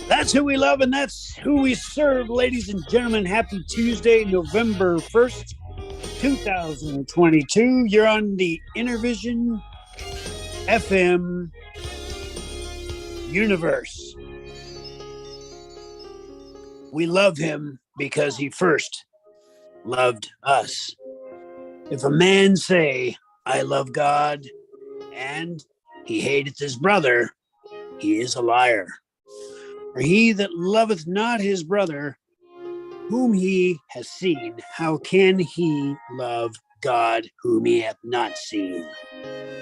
That's who we love and that's who we serve, ladies and gentlemen. Happy Tuesday, November 1st, 2022. You're on the Innervision FM universe. We love him because he first loved us. If a man say, I love God, and he hateth his brother, he is a liar. For he that loveth not his brother, whom he has seen, how can he love God whom he hath not seen?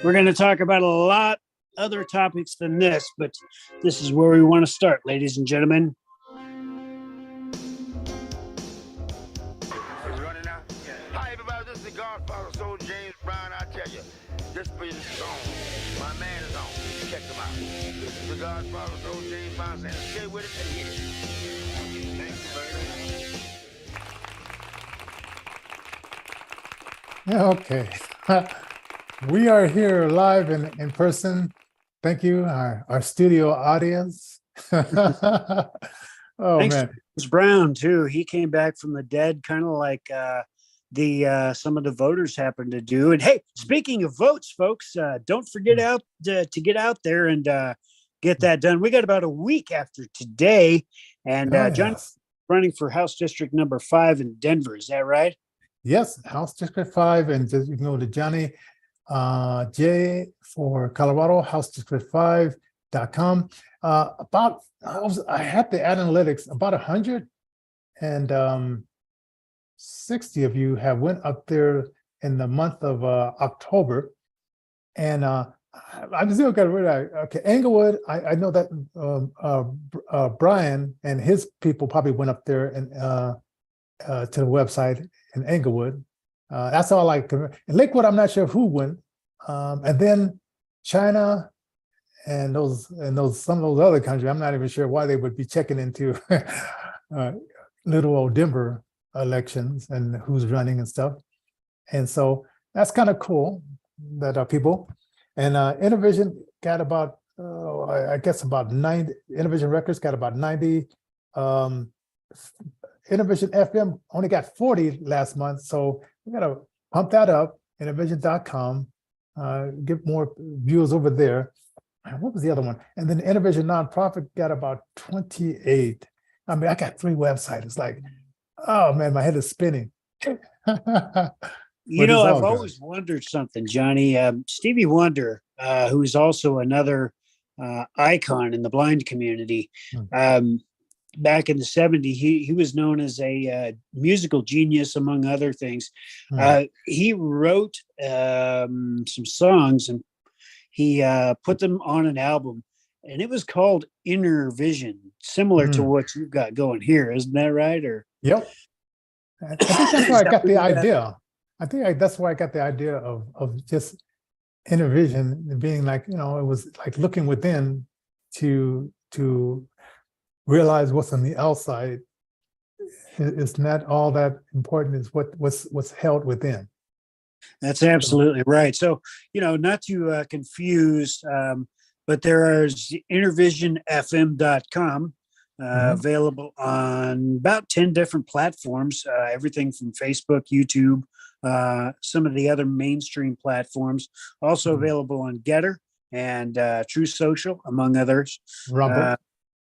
We're going to talk about a lot other topics than this, but this is where we want to start, ladies and gentlemen. Hi, everybody. This is the Godfather, Soul James Brown. I tell you, this beat is on. My man is on. Check him out. This is the Godfather, Soul James Brown saying, stay with it and hit it. Thank you, Okay. We are here live in person. Thank you, our studio audience. Thanks Man. to Brown, too. He came back from the dead, kind of like some of the voters happened to do. And hey, speaking of votes, folks, don't forget to get out there and get that done. We got about a week after today, and John running for House District number 5 in Denver. Is that right? Yes, House District 5, and just, you can go to Johnnie J for Colorado, HouseDistrict5.com. I had the analytics, about 160 of you have went up there in the month of October, and I'm still got to read. Okay, Englewood. I know that Brian and his people probably went up there and to the website in Englewood. That's all I can. In Lakewood, I'm not sure who went, and then China and some of those other countries. I'm not even sure why they would be checking into little old Denver elections and who's running and stuff. And so that's kind of cool that people and Innervision got about I guess about 90. Innervision Records got about 90. Innervision FM only got 40 last month, so we got to pump that up. Innervision.com, get more viewers over there. What was the other one? And then Innervision Nonprofit got about 28. I mean, I got 3 websites. It's like, oh man, my head is spinning. You know, I've always wondered something, Johnny. Stevie Wonder, who is also another icon in the blind community, back in the 70s, he was known as a musical genius, among other things. He wrote some songs and he put them on an album, and it was called Inner Vision, similar to what you've got going here. Isn't that right? Or Yep. I think that's where I got the idea. I think that's where I got the idea of just inner vision being like, it was like looking within to realize what's on the outside is not all that important as what's held within. That's absolutely right. So, not to confuse, but there is InnervisionFM.com available on about 10 different platforms, everything from Facebook, YouTube, some of the other mainstream platforms, also available on Getter and True Social, among others.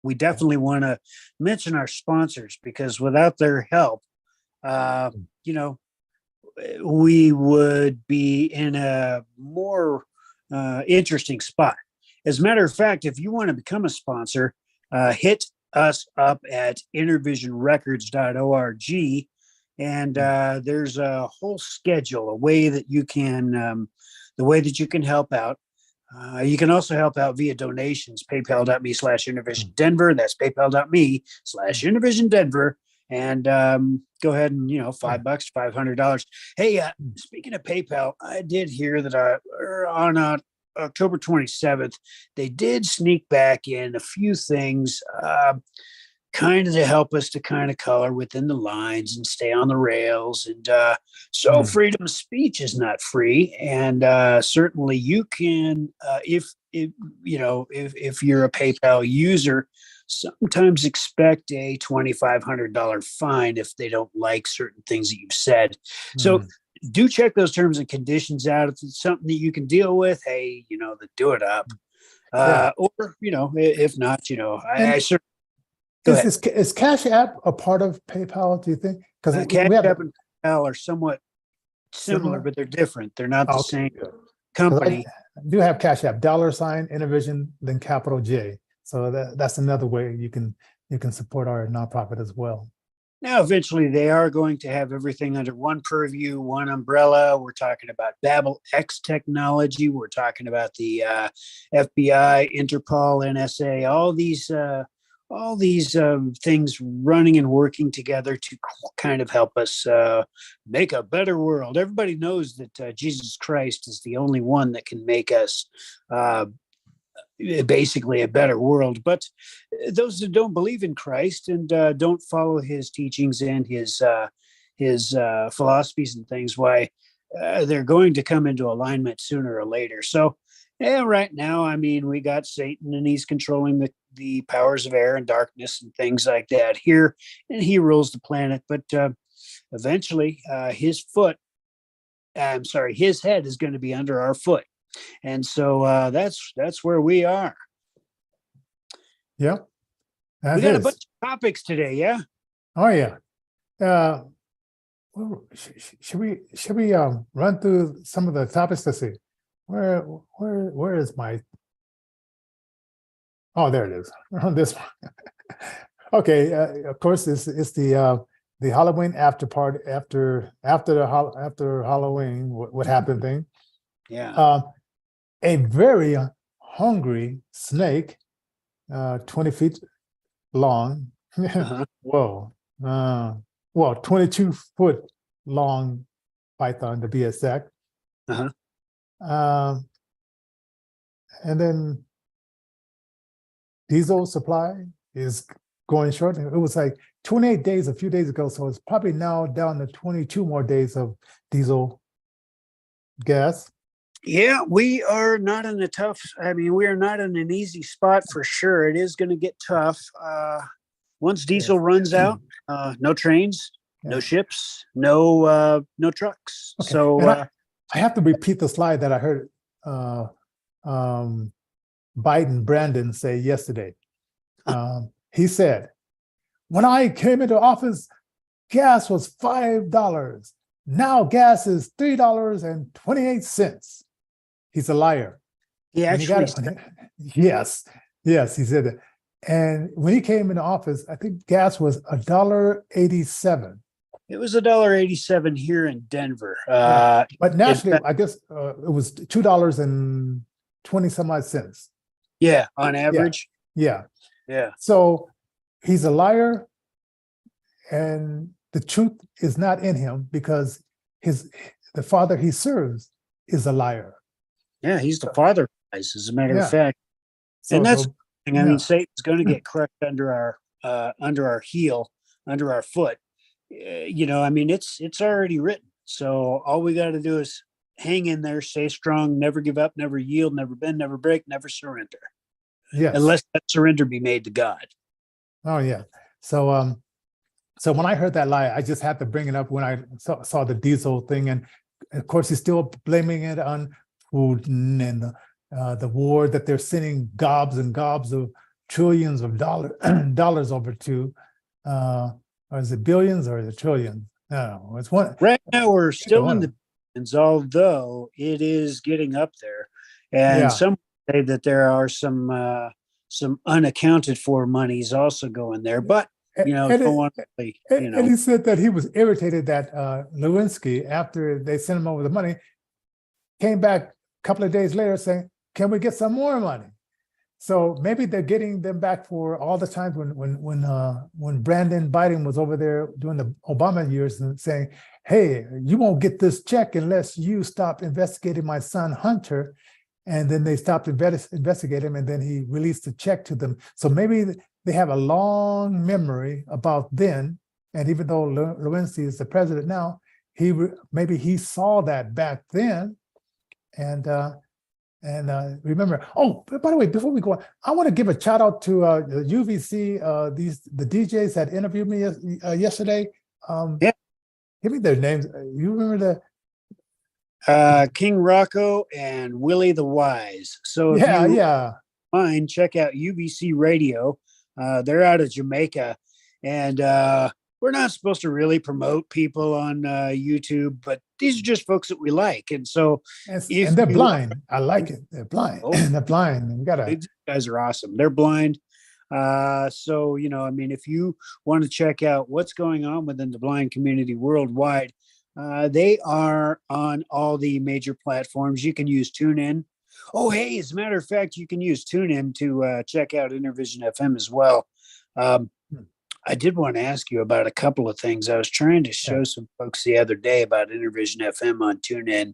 We definitely want to mention our sponsors because without their help, we would be in a more interesting spot. As a matter of fact, if you want to become a sponsor, hit us up at innervisionrecords.org, and there's a whole schedule, a way that you can, help out. You can also help out via donations, paypal.me/InnervisionDenver. That's paypal.me/InnervisionDenver. And go ahead and, $5, $500. Hey, speaking of PayPal, I did hear that on October 27th, they did sneak back in a few things, kind of to help us to kind of color within the lines and stay on the rails. And freedom of speech is not free. And certainly you can, if you're a PayPal user, sometimes expect a $2,500 fine if they don't like certain things that you've said. So do check those terms and conditions out. If it's something that you can deal with, hey, then do it up. Or, if not, I certainly. Is Cash App a part of PayPal, do you think? Because Cash App and PayPal are somewhat similar, but they're different. They're not the same company. I do have Cash App, $Innervision, then capital J. So that's another way you can support our nonprofit as well. Now, eventually, they are going to have everything under one purview, one umbrella. We're talking about Babel X technology. We're talking about the FBI, Interpol, NSA, all these things running and working together to kind of help us make a better world. Everybody knows that Jesus Christ is the only one that can make us basically a better world. But those that don't believe in Christ and don't follow his teachings and his philosophies and things, why they're going to come into alignment sooner or later. So right now, I mean, we got Satan and he's controlling the powers of air and darkness and things like that here, and he rules the planet. But eventually, his head is going to be under our foot. And so that's where we are. Yep. We got a bunch of topics today, yeah? Oh, yeah. Should we run through some of the topics? Let's see. Where is my? Oh, there it is. On this one. Okay. Of course, it's the Halloween after party after Halloween. What happened thing? Yeah. A very hungry snake, 20 feet long. Whoa. 22-foot long python to be exact. And then diesel supply is going short. It was like 28 days a few days ago, so it's probably now down to 22 more days of diesel gas. Yeah, we are not in we are not in an easy spot for sure. It is going to get tough. Once diesel runs out, no trains, no ships, no trucks. Okay. So I have to repeat the slide that I heard Biden Brandon say yesterday. He said, when I came into office, gas was $5. Now gas is $3.28. He's a liar. He actually said Yes, he said that. And when he came into office, I think gas was $1.87. It was $1.87 here in Denver. But nationally, I guess it was $2.20 some odd cents. Yeah, on average. Yeah. Yeah. So he's a liar, and the truth is not in him because the father he serves is a liar. Yeah, he's the father, as a matter of fact. And that's I mean, Satan's going to get crushed under our heel, under our foot. I mean, it's already written. So all we got to do is hang in there, stay strong, never give up, never yield, never bend, never break, never surrender. Yes. Unless that surrender be made to God. Oh yeah. So when I heard that lie, I just had to bring it up when I saw the diesel thing, and of course he's still blaming it on Putin and the war that they're sending gobs and gobs of trillions of dollars over to. Or is it billions or is it trillions? No, it's one. Right now we're still in the billions, although it is getting up there. And some say that there are some unaccounted for monies also going there. But and he said that he was irritated that Lewinsky, after they sent him over the money, came back a couple of days later saying, "Can we get some more money?" So maybe they're getting them back for all the times when Brandon Biden was over there during the Obama years and saying, "Hey, you won't get this check unless you stop investigating my son Hunter." And then they stopped investigating him, and then he released the check to them. So maybe they have a long memory about then. And even though Lewinsky is the president now, maybe he saw that back then, and And remember, oh, by the way, before we go on, I want to give a shout out to the UVC, the DJs that interviewed me yesterday. Yeah. Give me their names. You remember King Rocko and Willie the Wise. So if you mind, check out UVC Radio. They're out of Jamaica, and we're not supposed to really promote people on YouTube, but these are just folks that we like. And so and they're blind. I like it. They're blind. Oh, they're blind. These guys are awesome. They're blind. So, I mean, if you want to check out what's going on within the blind community worldwide, they are on all the major platforms. You can use TuneIn. Oh, hey, as a matter of fact, you can use TuneIn to check out Innervision FM as well. I did want to ask you about a couple of things. I was trying to show some folks the other day about Innervision FM on TuneIn.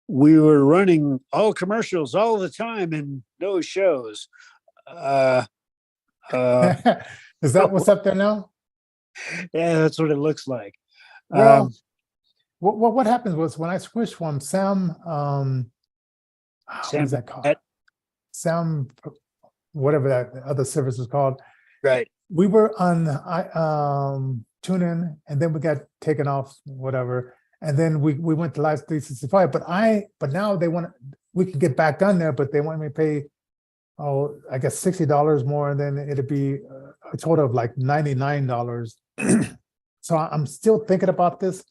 We were running all commercials all the time in those shows. Is that what's up there now? Yeah, that's what it looks like. Well, what happened was when I switched from Sam, what is that called? Sam, whatever that other service is called. Right. We were on TuneIn, and then we got taken off, whatever. And then we went to Live 365. But now we can get back on there, but they want me to pay, I guess $60 more, and then it'd be a total of like $99. So I'm still thinking about this.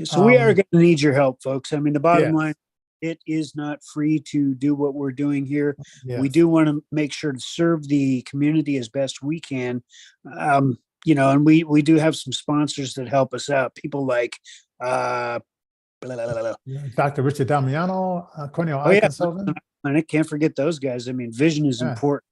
So we are going to need your help, folks. I mean, the bottom line, it is not free to do what we're doing here. Yes. We do want to make sure to serve the community as best we can. And we do have some sponsors that help us out. People like Dr. Richard Damiano, Cornell Eye Consultant. And I can't forget those guys. I mean, vision is important.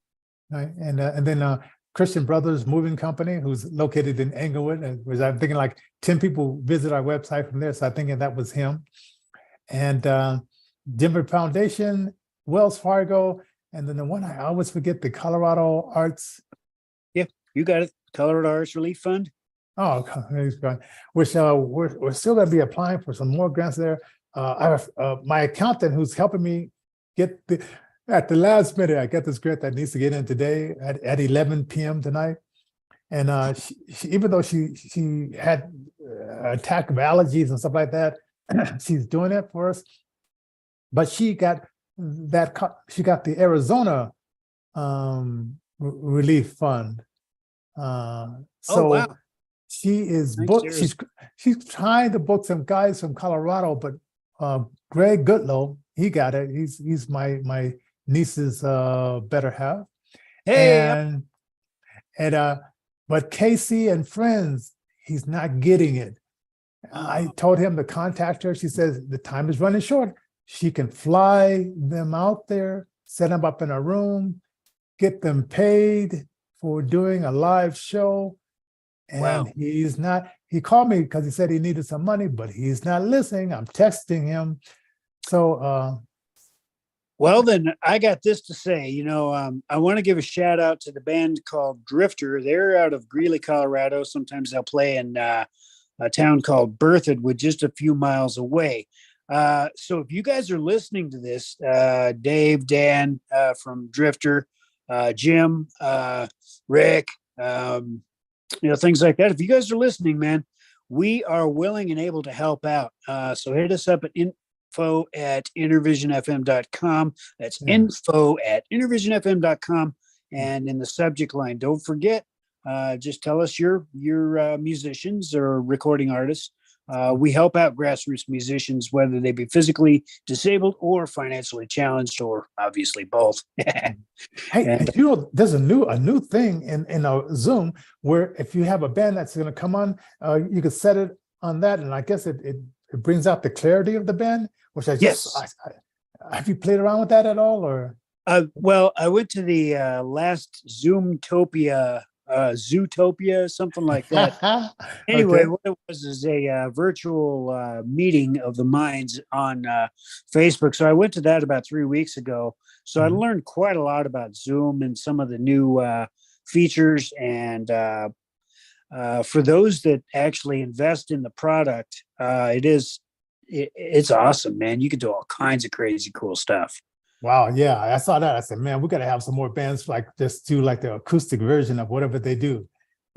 Right. And then Christian Brothers Moving Company, who's located in Englewood. And I'm thinking like 10 people visit our website from there. So I'm thinking that was him. And Denver Foundation, Wells Fargo, and then the one I always forget, the Colorado Arts. Yeah, you got it. Colorado Arts Relief Fund. Oh, which we're still going to be applying for some more grants there. I have my accountant who's helping me get at the last minute. I got this grant that needs to get in today at 11 p.m. tonight. And she, even though she had attack of allergies and stuff like that, she's doing it for us. But she got the Arizona Relief Fund. So she is booked. She's trying to book some guys from Colorado, but Greg Goodlow, he got it. He's my niece's better half. Hey, but Casey and friends, he's not getting it. I told him to contact her. She says the time is running short. She can fly them out there, set them up in a room, get them paid for doing a live show. And he's not, he called me because he said he needed some money, but he's not listening. I'm texting him. So, well, then I got this to say, I want to give a shout out to the band called Drifter. They're out of Greeley, Colorado. Sometimes they'll play in a town called Berthoud, just a few miles away. So if you guys are listening to this, Dave, Dan from Drifter, Jim, Rick, things like that. If you guys are listening, man, we are willing and able to help out. So hit us up at info@innervisionfm.com. That's info@innervisionfm.com. And in the subject line, don't forget, just tell us you're musicians or recording artists. We help out grassroots musicians, whether they be physically disabled or financially challenged, or obviously both. Hey, and there's a new thing in our Zoom where if you have a band that's going to come on, you can set it on that, and I guess it brings out the clarity of the band. Which have you played around with that at all, or? Well, I went to the last Zoomtopia. Zootopia, something like that. Anyway, what it was is a virtual meeting of the minds on Facebook. So I went to that about 3 weeks ago. So I learned quite a lot about Zoom and some of the new features. And for those that actually invest in the product, it is it's awesome, man. You can do all kinds of crazy cool stuff. Wow, yeah, I saw that. I said, man, we got to have some more bands like just do like the acoustic version of whatever they do.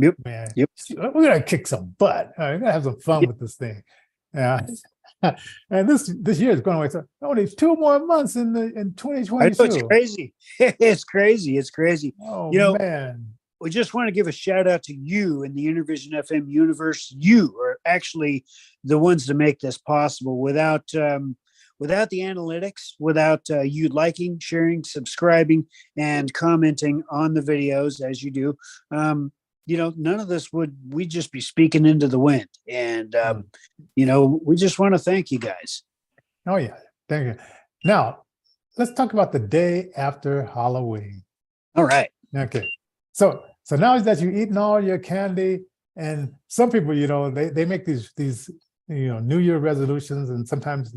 Yep. Man, Yep. we're gonna kick some butt. We're gonna have some fun with this thing. Yeah. And this year is going away. So only 2 more months in 2022. I know, it's crazy. It's crazy. It's crazy. Oh, man. We just want to give a shout out to you in the Innervision FM universe. You are actually the ones to make this possible. Without the analytics, without you liking, sharing, subscribing, and commenting on the videos as you do, none of this we'd just be speaking into the wind. And, we just want to thank you guys. Oh, yeah. Thank you. Now, let's talk about the day after Halloween. All right. Okay. So now that you've eaten all your candy, and some people, they make these New Year resolutions, and sometimes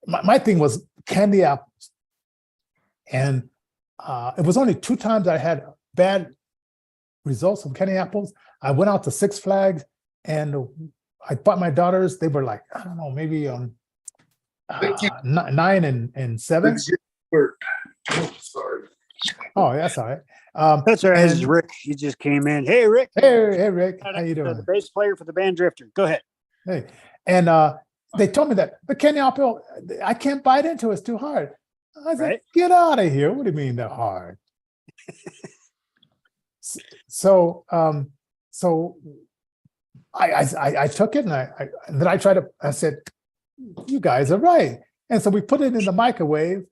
my thing was candy apples. And it was only 2 times I had bad results of candy apples. I went out to Six Flags and I bought my daughters. They were like, I don't know, maybe 9 and 7. Sorry. Oh, that's all right. That's all right. This is Rick. He just came in. Hey, Rick. Hey, Rick. How you doing? The bass player for the band Drifter. Go ahead. Hey, and they told me that the candy apple, I can't bite into it. It's too hard. I said, Get out of here. What do you mean they're hard? So I took it and then I tried to. I said, you guys are right. And so we put it in the microwave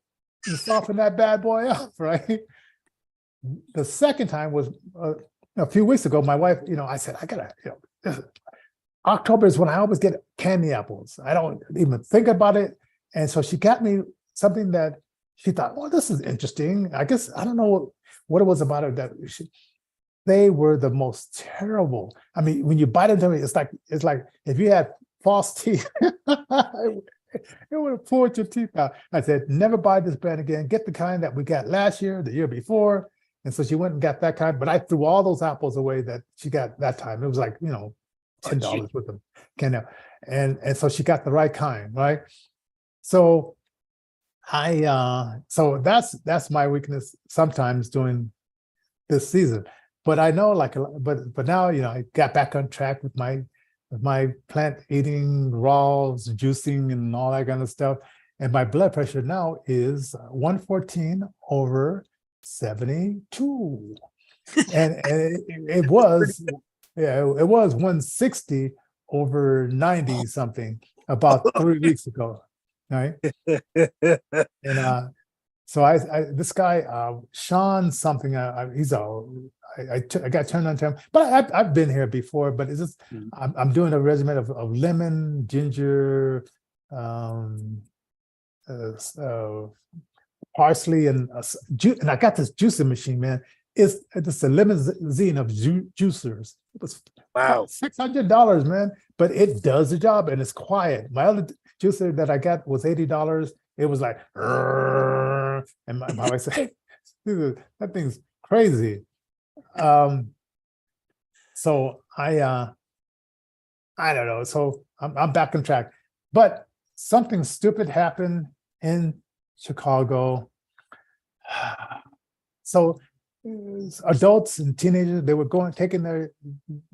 to soften that bad boy up, right? The second time was a few weeks ago. My wife, I said, I gotta, October is when I always get candy apples. I don't even think about it. And so she got me something that she thought, well, this is interesting. I guess, I don't know what it was about it that they were the most terrible. I mean, when you bite into it, it's like if you had false teeth, it would have pulled your teeth out. I said, never buy this brand again. Get the kind that we got last year, the year before. And so she went and got that kind, but I threw all those apples away that she got that time. It was like, $10 with them. And so she got the right kind, right? So so that's my weakness sometimes during this season. But I know, but now, I got back on track with my plant eating, raws, juicing, and all that kind of stuff. And my blood pressure now is 114 over 72. And it was 160 over 90 something about 3 weeks ago, right? And so this guy Sean something, I got turned on to him, but I've been here before. But it's just I'm doing a regimen of lemon, ginger, parsley, and I got this juicing machine, man. It's a limousine of juicers. It was $600, man, but it does the job and it's quiet. My other juicer that I got was $80. It was like, and my wife said, that thing's crazy. So I don't know. So I'm back on track, but something stupid happened in Chicago. So adults and teenagers, they were taking their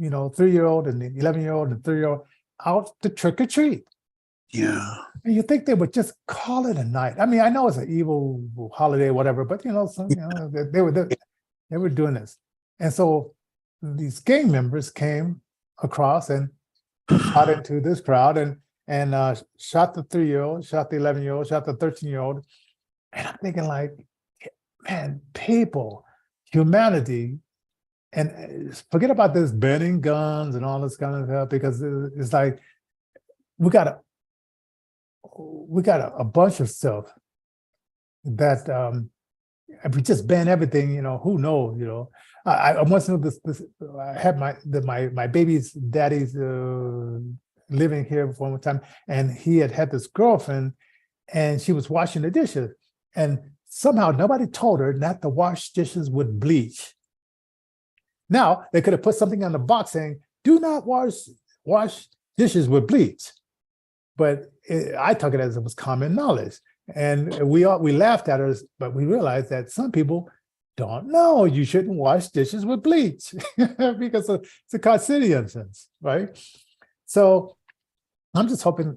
3-year-old and the 11-year-old and 3-year-old out to trick or treat. Yeah. And you think they would just call it a night. I mean, I know it's an evil holiday, whatever, but they were doing this. And so these gang members came across and shot into this crowd and shot the 3-year-old, shot the 11-year-old, shot the 13-year-old. And I'm thinking, like, man, people, humanity, and forget about this burning guns and all this kind of stuff, because it's like we got a bunch of stuff that if we just ban everything, who knows, I once knew this I had my baby's daddy's living here for one time, and he had this girlfriend, and she was washing the dishes, and somehow nobody told her not to wash dishes with bleach. Now they could have put something on the box saying, "Do not wash dishes with bleach," but I took it as it was common knowledge. And we laughed at her, but we realized that some people don't know you shouldn't wash dishes with bleach because it's a carcinogen, right? So I'm just hoping,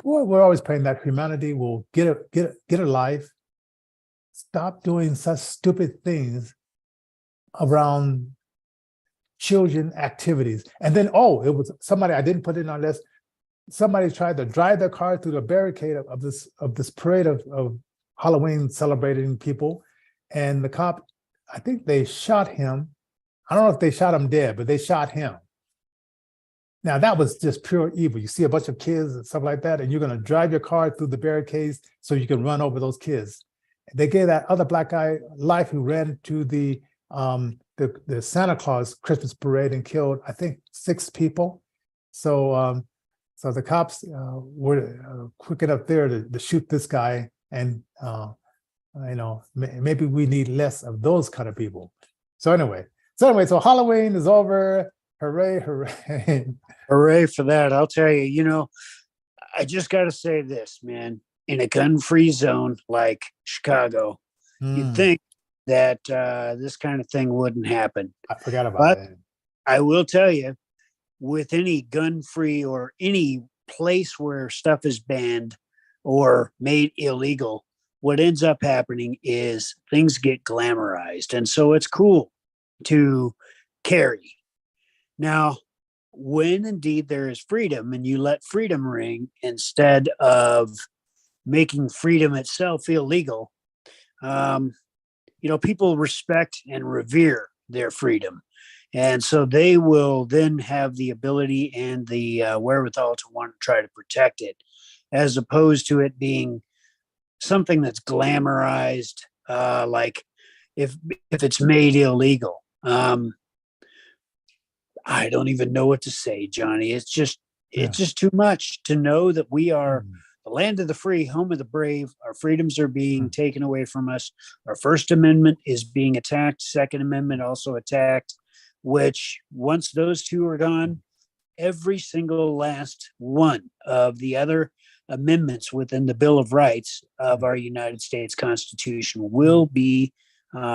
we're always praying that humanity will get a life, stop doing such stupid things around children activities. And then, it was somebody, I didn't put it on list. Somebody tried to drive their car through the barricade of this parade of Halloween celebrating people. And the cop, I think they shot him. I don't know if they shot him dead, but they shot him. Now that was just pure evil. You see a bunch of kids and stuff like that, and you're going to drive your car through the barricades so you can run over those kids. They gave that other black guy life who ran to the Santa Claus Christmas parade and killed, I think, 6 people. So the cops were quick enough there to shoot this guy, and maybe we need less of those kind of people. So anyway, so Halloween is over. Hooray, hooray. Hooray for that. I'll tell you, I just got to say this, man. In a gun-free zone like Chicago, you'd think that this kind of thing wouldn't happen. I forgot about that. I will tell you, with any gun-free or any place where stuff is banned or made illegal, what ends up happening is things get glamorized. And so it's cool to carry. Now, when indeed there is freedom and you let freedom ring instead of making freedom itself illegal, people respect and revere their freedom. And so they will then have the ability and the wherewithal to want to try to protect it, as opposed to it being something that's glamorized, like if it's made illegal. I don't even know what to say, Johnny. It's just too much to know that we are the land of the free, home of the brave. Our freedoms are being taken away from us. Our First Amendment is being attacked. Second Amendment also attacked, which once those two are gone, every single last one of the other amendments within the Bill of Rights of our United States Constitution will be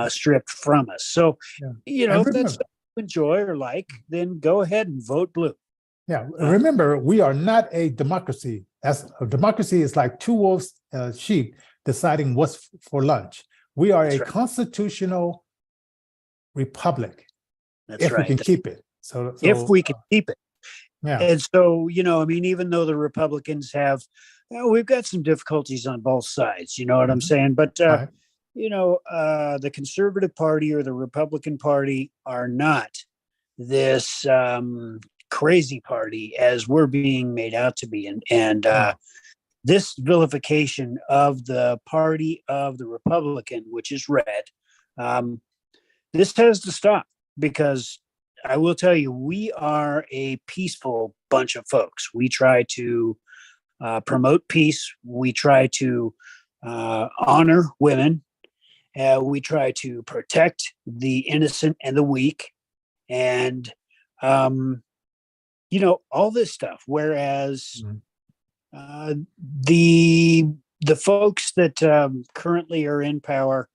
stripped from us. So, if that's enjoy or like, then go ahead and vote blue. Yeah, remember, we are not a democracy. A democracy is like 2 wolves and a sheep deciding what's for lunch. We are a constitutional republic. If we can keep it. So if we can keep it. Yeah. And so, even though the Republicans have, we've got some difficulties on both sides, you know what I'm saying? But the Conservative Party or the Republican Party are not this crazy party as we're being made out to be. And this vilification of the party of the Republican, which is red, this has to stop, because I will tell you, we are a peaceful bunch of folks. We try to promote peace. We try to honor women. We try to protect the innocent and the weak, and all this stuff. Whereas the folks that currently are in power,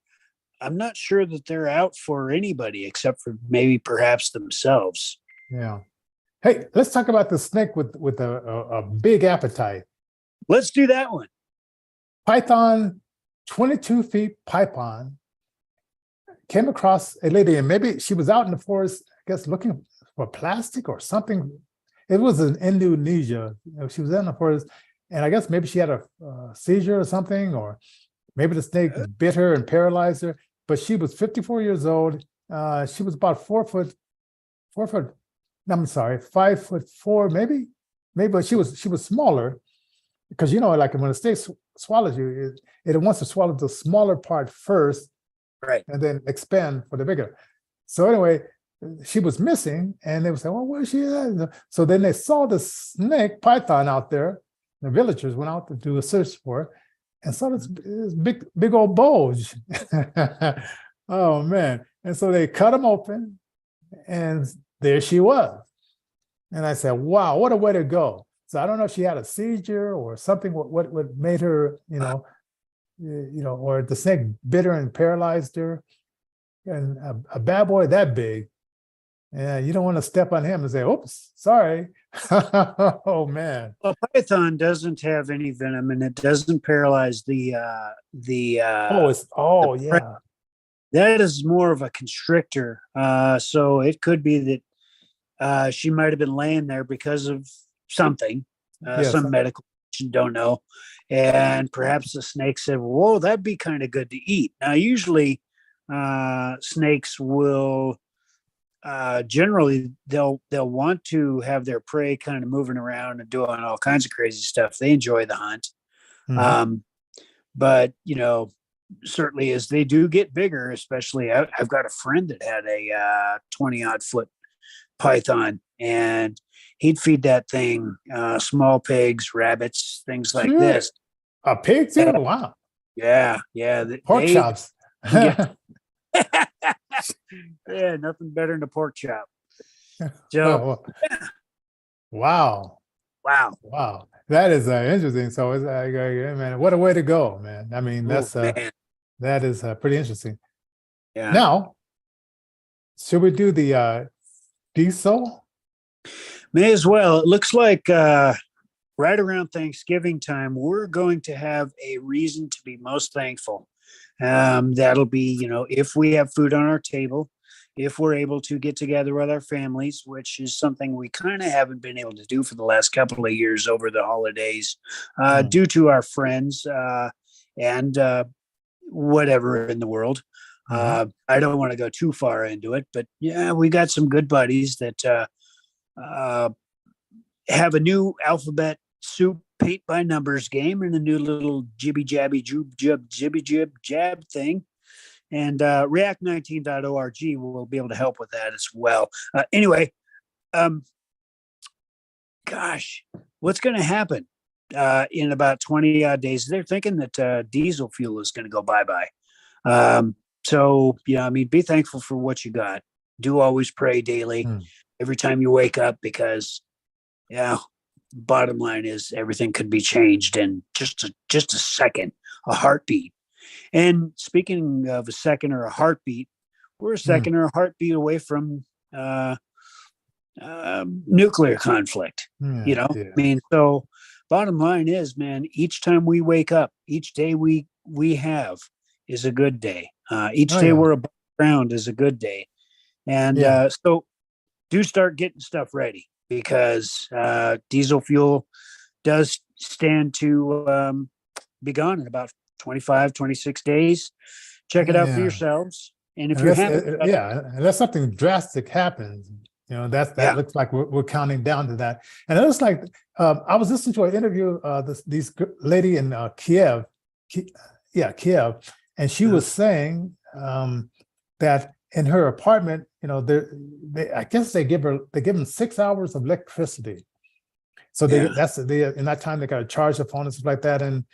I'm not sure that they're out for anybody except for maybe perhaps themselves. Yeah. Hey, let's talk about the snake with a big appetite. Let's do that one. Python, 22 feet python, came across a lady, and maybe she was out in the forest, I guess, looking for plastic or something. It was in Indonesia. She was in the forest, and I guess maybe she had a seizure or something, or maybe the snake bit her and paralyzed her. But she was 54 years old. She was about 5'4", maybe, but she was smaller, because like when a snake swallows you, it wants to swallow the smaller part first, right, and then expand for the bigger. So anyway, she was missing, and they would say, "Well, where's she at?" So then they saw the snake python out there. The villagers went out to do a search for it, and saw this big old bulge. Oh man! And so they cut him open, and there she was. And I said, "Wow, what a way to go!" So I don't know if she had a seizure or something. What made her, or the snake bit her and paralyzed her. And a bad boy that big, yeah, you don't want to step on him and say, "Oops, sorry." Oh man. A python doesn't have any venom, and it doesn't paralyze the Yeah. That is more of a constrictor. So it could be that she might have been laying there because of something, some medical condition, don't know. And perhaps the snake said, "Whoa, that'd be kind of good to eat." Now, usually snakes will generally they'll want to have their prey kind of moving around and doing all kinds of crazy stuff. They enjoy the hunt. Mhm. But certainly as they do get bigger, especially I've got a friend that had a 20 odd foot python, and he'd feed that thing small pigs, rabbits, things like this. A pig too? Wow. Yeah. Pork chops. Get, yeah, nothing better than a pork chop. So, wow. That is interesting. So it's like, man, what a way to go, man. I mean, that is pretty interesting. Yeah. Now, should we do the diesel? May as well. It looks like right around Thanksgiving time, we're going to have a reason to be most thankful. That'll be, if we have food on our table, if we're able to get together with our families, which is something we kind of haven't been able to do for the last couple of years over the holidays, due to our friends and whatever in the world. I don't want to go too far into it, but yeah, we got some good buddies that have a new alphabet soup paint by numbers game and a new little jibby jabby jibby jib jab thing. And react19.org will be able to help with that as well. Anyway, gosh, what's going to happen in about 20 odd days? They're thinking that diesel fuel is going to go bye-bye. So, be thankful for what you got. Do always pray daily every time you wake up, because, bottom line is everything could be changed in just a second, a heartbeat. And speaking of a second or a heartbeat, we're a second or a heartbeat away from nuclear conflict. So bottom line is, man, each time we wake up, each day we have is a good day. Each day we're above ground is a good day. And so do start getting stuff ready, because diesel fuel does stand to be gone in about 25, 26 days. Check it out for yourselves. And if you're happy, unless something drastic happens, that looks like we're counting down to that. And it looks like I was listening to an interview, this lady in Kiev, and she was saying that in her apartment, I guess they give them 6 hours of electricity. So in that time they got to charge the phone and stuff like that, and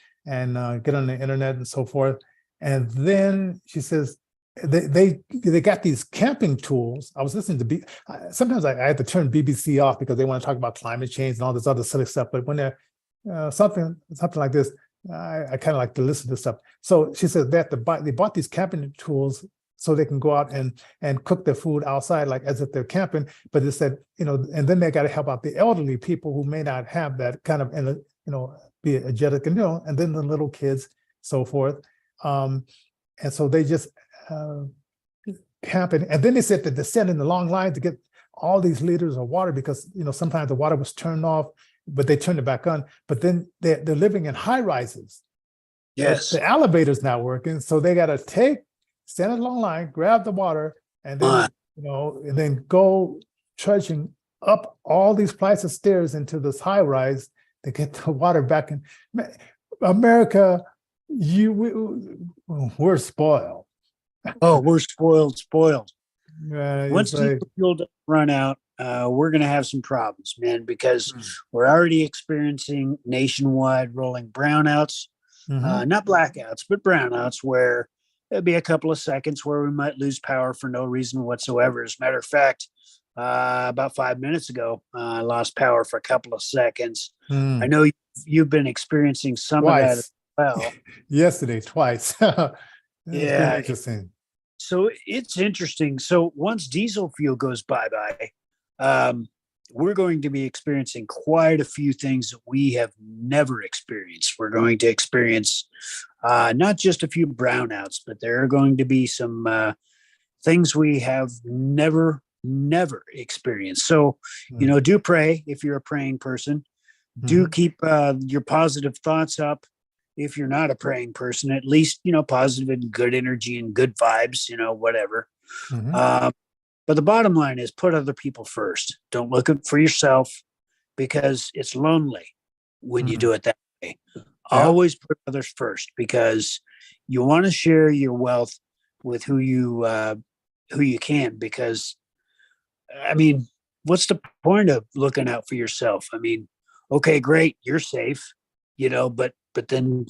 get on the internet and so forth. And then she says they got these camping tools. I was listening to sometimes I had to turn BBC off because they want to talk about climate change and all this other silly stuff. But when they're something like this, I kind of like to listen to stuff. So she said that they bought these camping tools so they can go out and cook their food outside, like as if they're camping. But it said, and then they got to help out the elderly people who may not have that kind of, be energetic, and then the little kids, so forth. And so they just camping. And then they said that they sent in the long line to get all these liters of water, because, sometimes the water was turned off, but they turned it back on. But then they're living in high rises. Yes. The elevator's not working. So they got to stand in a long line, grab the water, and then, and then go trudging up all these flights of stairs into this high rise to get the water back in. America, we're spoiled. Oh, we're spoiled. Once like, diesel fuel run out, we're going to have some problems, man, because we're already experiencing nationwide rolling brownouts, not blackouts, but brownouts, where there'll be a couple of seconds where we might lose power for no reason whatsoever. As a matter of fact, about 5 minutes ago. I lost power for a couple of seconds. Hmm. I know you've been experiencing some of that as Twice. well. Yesterday, twice. It's been Yeah. interesting. So it's interesting. So once diesel fuel goes bye-bye, we're going to be experiencing quite a few things that we have never experienced. We're going to experience not just a few brownouts, but there are going to be some things we have never experienced. So, do pray if you're a praying person. Do keep your positive thoughts up. If you're not a praying person, at least, positive and good energy and good vibes, whatever. Mhm. But the bottom line is put other people first. Don't look for yourself because it's lonely when you do it that way. Always put others first because you want to share your wealth with who you can. Because, I mean, what's the point of looking out for yourself? I mean, okay, great, you're safe, but then,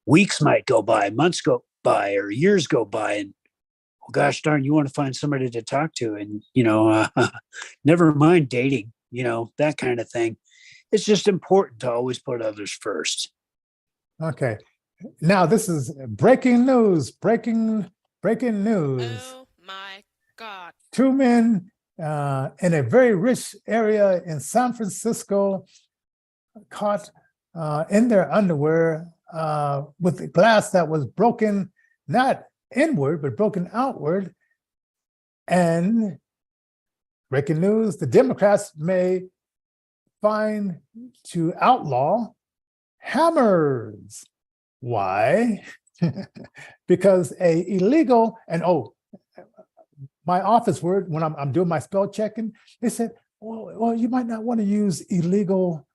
weeks might go by, months go by, or years go by, and well, gosh darn, you want to find somebody to talk to, and never mind dating, that kind of thing. It's just important to always put others first. Okay. Now this is breaking news. Breaking news. Oh my God. 2 men in a very rich area in San Francisco caught in their underwear with the glass that was broken, not inward, but broken outward. And breaking news, the Democrats may find to outlaw hammers. Why? Because a illegal, and my office word, when I'm doing my spell checking, they said, well, you might not want to use illegal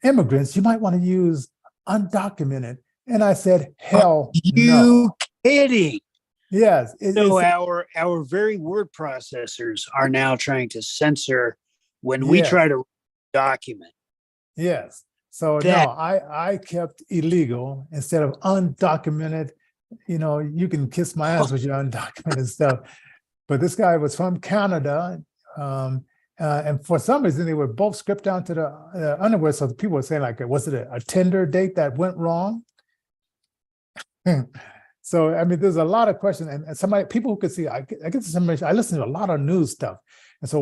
immigrants. You might want to use undocumented. And I said, hell no. Kidding? Yes. Our very word processors are now trying to censor when we try to document. Yes. So no, I kept illegal instead of undocumented. You can kiss my ass with your undocumented stuff. But this guy was from Canada. And for some reason, they were both scripted down to the underwear. So the people were saying, like, was it a Tinder date that went wrong? So, I mean, there's a lot of questions. And people who could see, I get this information. I listen to a lot of news stuff. And so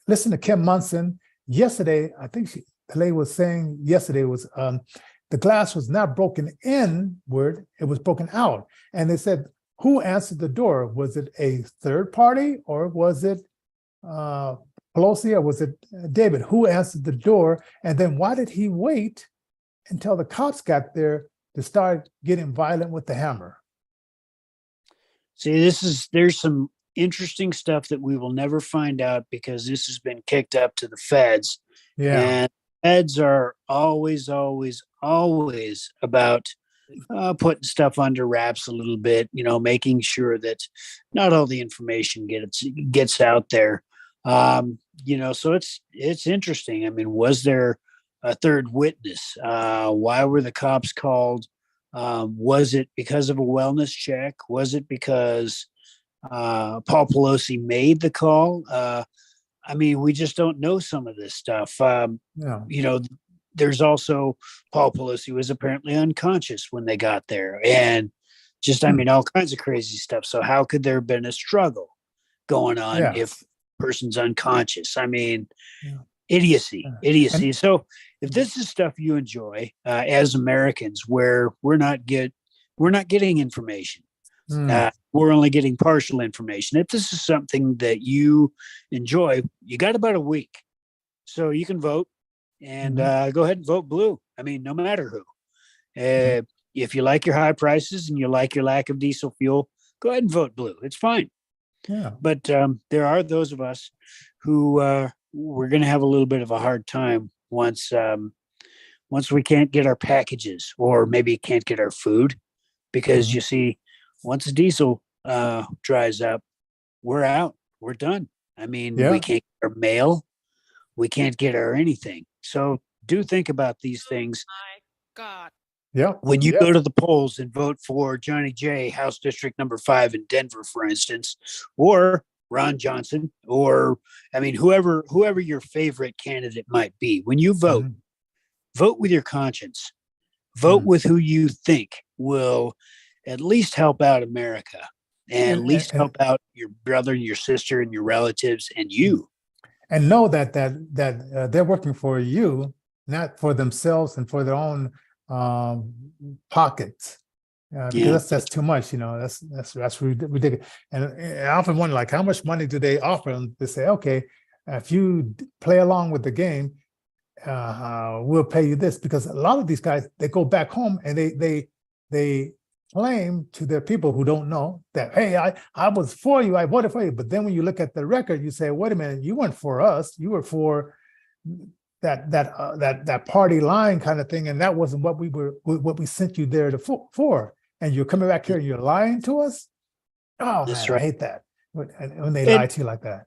listen to Kim Munson yesterday. I think the lady was saying yesterday was the glass was not broken inward, it was broken out. And they said, who answered the door? Was it a third party, or was it Pelosi, or was it David? Who answered the door? And then why did he wait until the cops got there to start getting violent with the hammer? See, there's some interesting stuff that we will never find out because this has been kicked up to the feds. Yeah. And feds are always about putting stuff under wraps a little bit, making sure that not all the information gets out there. So it's interesting. I mean, was there a third witness? Why were the cops called? Was it because of a wellness check? Was it because Paul Pelosi made the call? I mean, we just don't know some of this stuff. There's also Paul Pelosi was apparently unconscious when they got there, and just, I mean, all kinds of crazy stuff. So how could there have been a struggle going on if person's unconscious? I mean, idiocy. So if this is stuff you enjoy as Americans, where we're not getting information, we're only getting partial information. If this is something that you enjoy, you got about a week, so you can vote and go ahead and vote blue. I mean, no matter who. If you like your high prices and you like your lack of diesel fuel, go ahead and vote blue. It's fine. Yeah. But there are those of us who we're going to have a little bit of a hard time once we can't get our packages, or maybe can't get our food, because you see, once diesel dries up, we're out. We're done. I mean, we can't get our mail. We can't get our anything. So do think about these things. My God. Yeah. When you go to the polls and vote for Johnnie J, House District number 5 in Denver, for instance, or Ron Johnson, or whoever your favorite candidate might be, when you vote, vote with your conscience. Vote with who you think will at least help out America, and at least help out your brother and your sister and your relatives and you. And know that they're working for you, not for themselves and for their own pockets. Because that's too much, that's ridiculous. And I often wonder, like, how much money do they offer them to say, okay, if you play along with the game, we'll pay you this. Because a lot of these guys, they go back home and they claim to their people who don't know that, hey, I was for you, I voted for you. But then when you look at the record, you say, wait a minute, you weren't for us, you were for that party line kind of thing, and that wasn't what we sent you there for. And you're coming back here and you're lying to us. Oh, that's man, right. I hate that when they lie to you like that.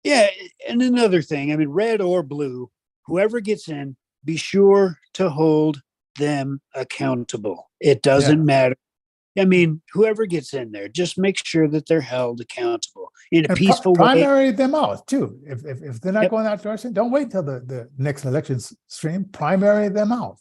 Yeah, and another thing, red or blue, whoever gets in, be sure to hold them accountable. It doesn't matter. Whoever gets in there, just make sure that they're held accountable in a peaceful way. Primary them out too. If they're not going that direction, don't wait till the next election stream. Primary them out.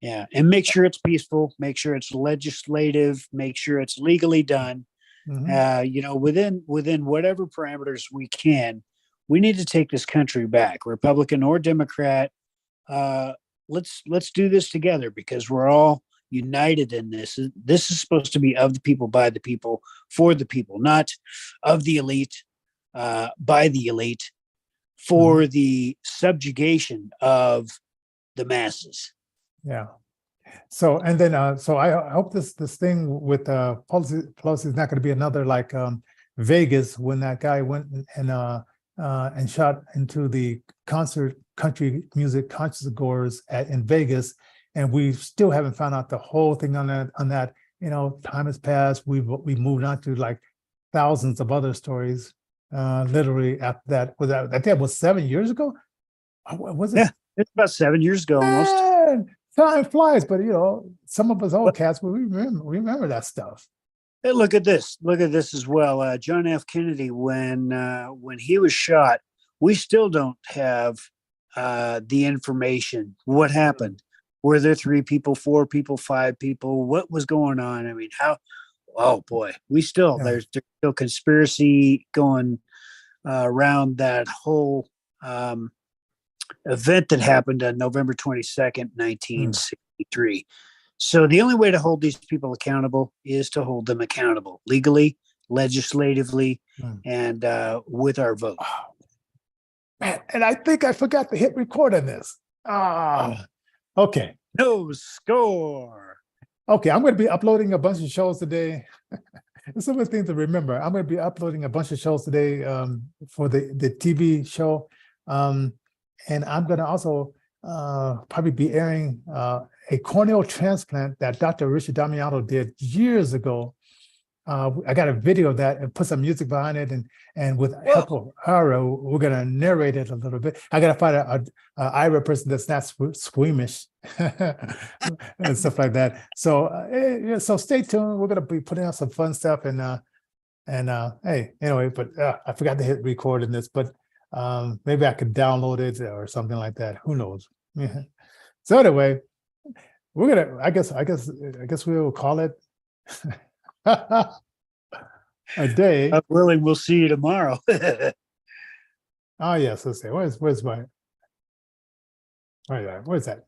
Yeah, and make sure it's peaceful. Make sure it's legislative. Make sure it's legally done. Within whatever parameters we can. We need to take this country back, Republican or Democrat. Let's do this together, because we're all united in this. This is supposed to be of the people, by the people, for the people, not of the elite, by the elite, for the subjugation of the masses. Yeah. So, and then, so I hope this thing with Pelosi is not going to be another like Vegas, when that guy went and shot into the country music concert goers in Vegas, and we still haven't found out the whole thing on that. Time has passed. We moved on to like thousands of other stories. Literally after that, I think it was 7 years ago. Was it? Yeah, it's about 7 years ago almost. Man, time flies, but some of us old cats, we remember that stuff. Hey, look at this as well. John F. Kennedy, when he was shot, we still don't have the information. What happened? Were there 3 people, 4 people, 5 people? What was going on? How? Oh boy, there's still conspiracy going around that whole event that happened on November 22nd, 1963. So the only way to hold these people accountable is to hold them accountable legally, legislatively, and with our vote. Man, and I think I forgot to hit record on this. Okay. No score. Okay, I'm going to be uploading a bunch of shows today. There's some things to remember. I'm going to be uploading a bunch of shows today for the TV show. And I'm going to also probably be airing a corneal transplant that Dr. Richard Damiano did years ago. I got a video of that and put some music behind it, and with help of Ira, we're gonna narrate it a little bit. I gotta find a Ira person that's not squeamish and stuff like that. So so stay tuned. We're gonna be putting out some fun stuff, and hey, anyway, but I forgot to hit record in this, but maybe I could download it or something like that. Who knows? So anyway, we're gonna. I guess we will call it. A day. God willing, we'll see you tomorrow. Oh yes, let's see. Where's my? Where's that?